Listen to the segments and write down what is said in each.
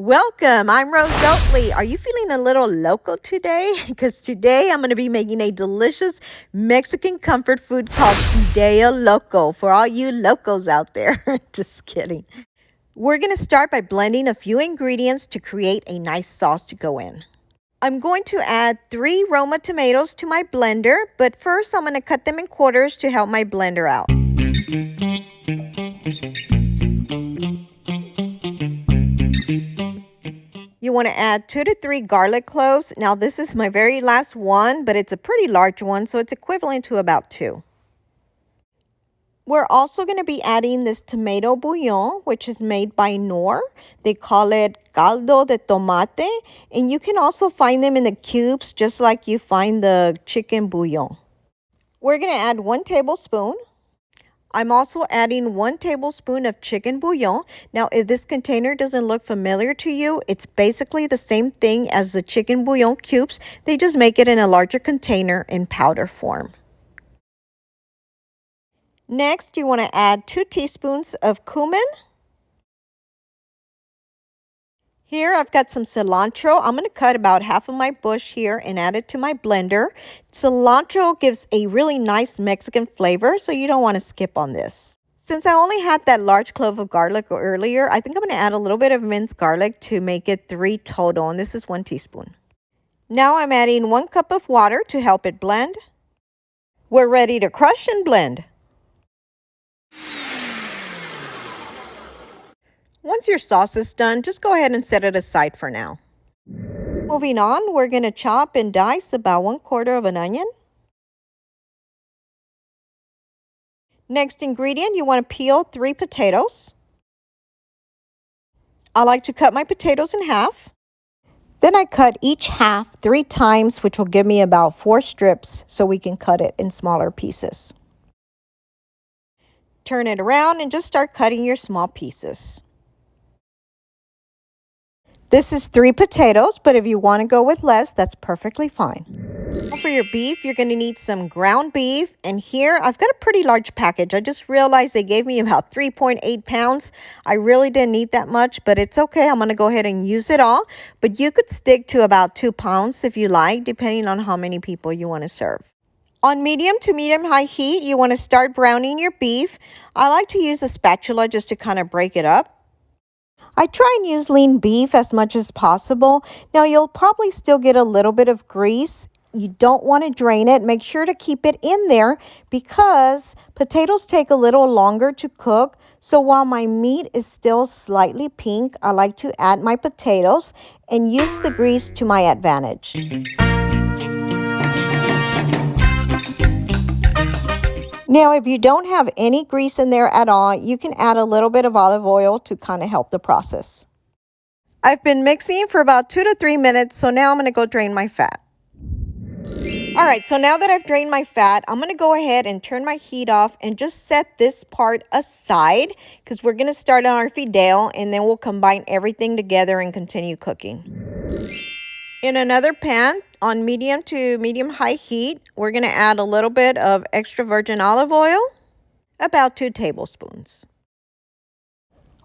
Welcome, I'm Rose Oatley. Are you feeling a little loco today? Because today I'm going to be making a delicious Mexican comfort food called Fideo Loco for all you locos out there. Just kidding. We're going to start by blending a few ingredients to create a nice sauce to go in. I'm going to add 3 Roma tomatoes to my blender, but first I'm going to cut them in quarters to help my blender out. You want to add 2 to 3 garlic cloves. Now this is my very last one, but it's a pretty large one, so it's equivalent to about 2. We're also going to be adding this tomato bouillon, which is made by Knorr. They call it caldo de tomate, and you can also find them in the cubes just like you find the chicken bouillon. We're going to add 1 tablespoon. I'm also adding 1 tablespoon of chicken bouillon. Now, if this container doesn't look familiar to you, it's basically the same thing as the chicken bouillon cubes. They just make it in a larger container in powder form. Next, you want to add 2 teaspoons of cumin. Here I've got some cilantro. I'm going to cut about half of my bush here and add it to my blender. Cilantro gives a really nice Mexican flavor, so you don't want to skip on this. Since I only had that large clove of garlic earlier, I think I'm going to add a little bit of minced garlic to make it 3 total, and this is 1 teaspoon. Now I'm adding 1 cup of water to help it blend. We're ready to crush and blend. Once your sauce is done, just go ahead and set it aside for now. Moving on, we're going to chop and dice about 1/4 of an onion. Next ingredient, you want to peel 3 potatoes. I like to cut my potatoes in half. Then I cut each half 3 times, which will give me about 4 strips so we can cut it in smaller pieces. Turn it around and just start cutting your small pieces. This is 3 potatoes, but if you want to go with less, that's perfectly fine. For your beef, you're going to need some ground beef. And here, I've got a pretty large package. I just realized they gave me about 3.8 pounds. I really didn't need that much, but it's okay. I'm going to go ahead and use it all. But you could stick to about 2 pounds if you like, depending on how many people you want to serve. On medium to medium-high heat, you want to start browning your beef. I like to use a spatula just to kind of break it up. I try and use lean beef as much as possible. Now, you'll probably still get a little bit of grease. You don't want to drain it. Make sure to keep it in there because potatoes take a little longer to cook. So while my meat is still slightly pink, I like to add my potatoes and use the grease to my advantage. Now, if you don't have any grease in there at all, you can add a little bit of olive oil to kind of help the process. I've been mixing for about 2 to 3 minutes, so now I'm going to go drain my fat. All right, so now that I've drained my fat, I'm going to go ahead and turn my heat off and just set this part aside because we're going to start on our fideo and then we'll combine everything together and continue cooking. In another pan, on medium to medium-high heat, we're going to add a little bit of extra virgin olive oil, about 2 tablespoons.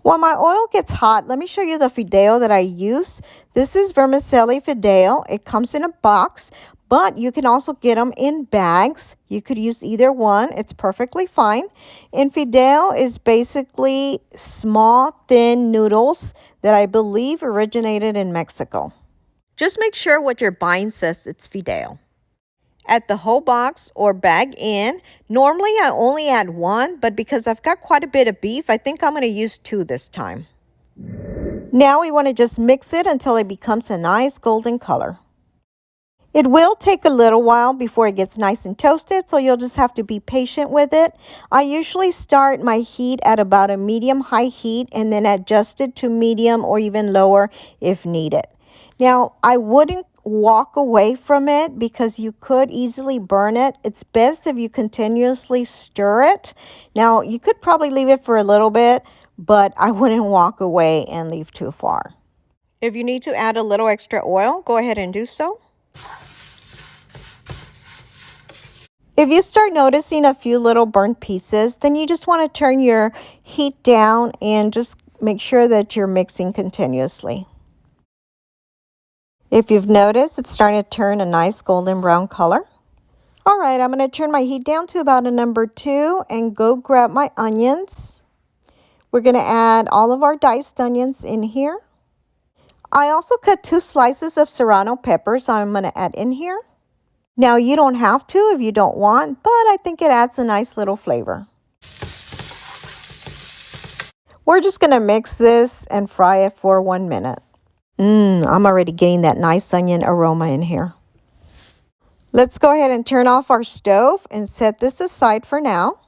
While my oil gets hot, let me show you the fideo that I use. This is vermicelli fideo. It comes in a box, but you can also get them in bags. You could use either one. It's perfectly fine. And fideo is basically small, thin noodles that I believe originated in Mexico. Just make sure what you're buying says it's fideo. Add the whole box or bag in. Normally, I only add 1, but because I've got quite a bit of beef, I think I'm going to use 2 this time. Now we want to just mix it until it becomes a nice golden color. It will take a little while before it gets nice and toasted, so you'll just have to be patient with it. I usually start my heat at about a medium-high heat and then adjust it to medium or even lower if needed. Now, I wouldn't walk away from it because you could easily burn it. It's best if you continuously stir it. Now, you could probably leave it for a little bit, but I wouldn't walk away and leave too far. If you need to add a little extra oil, go ahead and do so. If you start noticing a few little burnt pieces, then you just want to turn your heat down and just make sure that you're mixing continuously. If you've noticed, it's starting to turn a nice golden brown color. All right, I'm going to turn my heat down to about a number 2 and go grab my onions. We're going to add all of our diced onions in here. I also cut 2 slices of serrano peppers I'm going to add in here. Now, you don't have to if you don't want, but I think it adds a nice little flavor. We're just going to mix this and fry it for 1 minute. I'm already getting that nice onion aroma in here. Let's go ahead and turn off our stove and set this aside for now.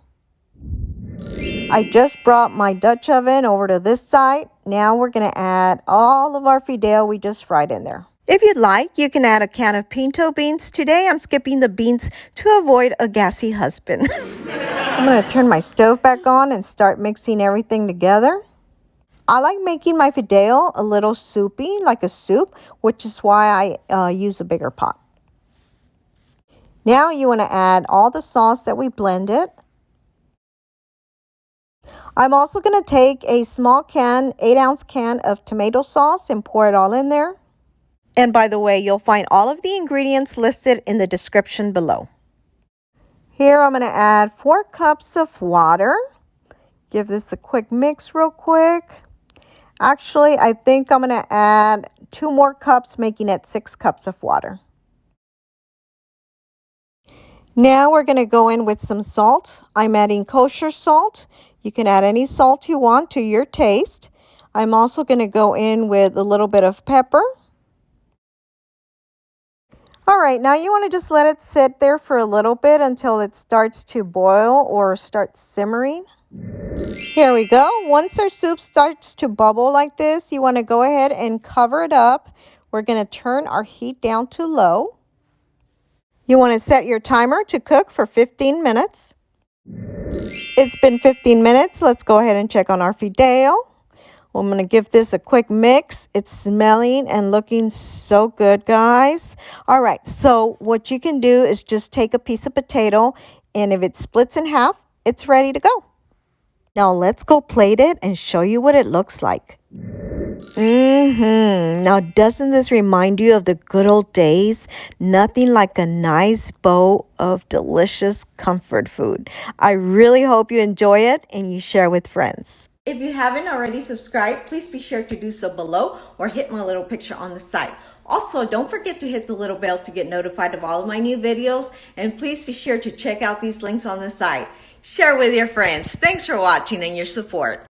I just brought my Dutch oven over to this side. Now we're going to add all of our fideo we just fried in there. If you'd like, you can add a can of pinto beans. Today I'm skipping the beans to avoid a gassy husband. I'm going to turn my stove back on and start mixing everything together. I like making my fideo a little soupy, like a soup, which is why I use a bigger pot. Now you want to add all the sauce that we blended. I'm also going to take a small can, 8-ounce can of tomato sauce and pour it all in there. And by the way, you'll find all of the ingredients listed in the description below. Here I'm going to add 4 cups of water. Give this a quick mix real quick. Actually, I think I'm going to add 2 more cups, making it 6 cups of water. Now we're going to go in with some salt. I'm adding kosher salt. You can add any salt you want to your taste. I'm also going to go in with a little bit of pepper. All right, now you want to just let it sit there for a little bit until it starts to boil or starts simmering. Here we go. Once our soup starts to bubble like this, you want to go ahead and cover it up. We're going to turn our heat down to low. You want to set your timer to cook for 15 minutes. It's been 15 minutes. Let's go ahead and check on our fideo. I'm going to give this a quick mix. It's smelling and looking so good, guys. All right, so what you can do is just take a piece of potato, and if it splits in half, it's ready to go. Now let's go plate it and show you what it looks like. Now, doesn't this remind you of the good old days? Nothing like a nice bowl of delicious comfort food. I really hope you enjoy it and you share with friends. If you haven't already subscribed, please be sure to do so below or hit my little picture on the side. Also, don't forget to hit the little bell to get notified of all of my new videos. And please be sure to check out these links on the side. Share with your friends. Thanks for watching and your support.